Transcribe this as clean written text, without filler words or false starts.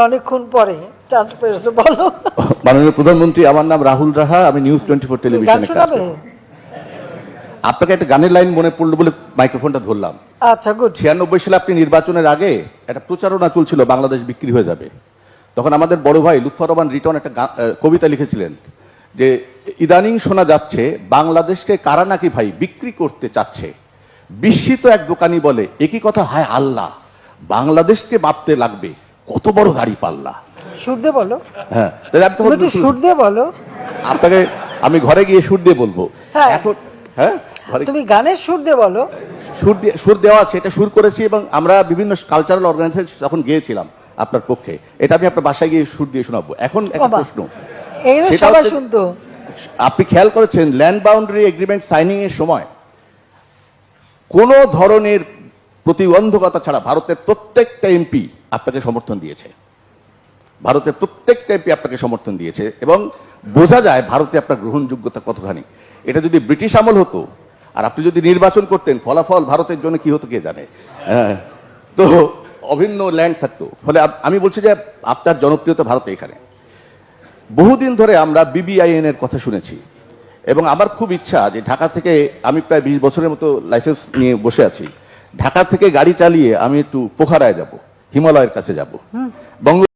অনেকক্ষণ পরে চান্স পেয়েছো, বলো। মাননীয় প্রধানমন্ত্রী, আমার নাম রাহুল রাহা, আমি নিউজ 24 টেলিভিশনে কাজ করি। আপনাকে একটা গানের লাইন মনে পড়লো বলে মাইক্রোফোনটা ধরলাম। আচ্ছা, গুড। 96 সালে আপনি নির্বাচনের আগে একটা প্রচারণা চলছিল বাংলাদেশ বিক্রি হয়ে যাবে। তখন আমাদের বড় ভাই লুৎফর রহমান রিটন একটা কবিতা লিখেছিলেন যে ইদানিং শোনা যাচ্ছে বাংলাদেশকে কারা নাকি ভাই বিক্রি করতে চাচ্ছে। বিস্মিত এক দোকানি বলে একই কথা, হায় আল্লাহ, বাংলাদেশকে মাপতে লাগবে কত বড় গাড়ি পাল্লা। সুর দিয়ে বলো। হ্যাঁ, তাহলে আমি তখন একটু সুর দিয়ে বলো। আপনাকে আমি ঘরে গিয়ে সুর দিয়ে বলবো। হ্যাঁ। এখন হ্যাঁ, তুমি গানের সুর দিয়ে বলো। সুর দেওয়া আছে, এটা সুর করেছি এবং আমরা বিভিন্ন কালচারাল অর্গানাইজেশন যখন গিয়েছিলাম আপনার পক্ষে, এটা আমি আপনার বাসায় গিয়ে সুর দিয়ে শোনাবো। এখন একটা প্রশ্ন, সেটা সবাই হচ্ছে, শুনতো। আপনি খেয়াল করেছেন ল্যান্ড বাউন্ডারি এগ্রিমেন্ট সাইনিং এর সময় কোন ধরনের প্রতিবন্ধকতা ছাড়া ভারতের প্রত্যেকটা এমপি আপনাকে সমর্থন দিয়েছে। ভারতের প্রত্যেকটা এমপি আপনাকে সমর্থন দিয়েছে এবং বোঝা যায় ভারতে আপনার গ্রহণযোগ্যতা কতখানি। এটা যদি ব্রিটিশ আমল হতো আর আপনি যদি নির্বাচন করতেন, ফলাফল ভারতের জন্য কি হতো কে জানে। তো অভিন্ন ল্যান্ড থাকতো। ফলে আমি বলছি যে আপনার জনপ্রিয়তা ভারতে এখানে। বহুদিন ধরে আমরা বিবিআইএন এর কথা শুনেছি এবং আমার খুব ইচ্ছা যে ঢাকা থেকে, আমি প্রায় 20 বছরের মতো লাইসেন্স নিয়ে বসে আছি, ঢাকা থেকে গাড়ি চালিয়ে আমি একটু পোখারায় যাব, হিমালয়ের কাছে যাব।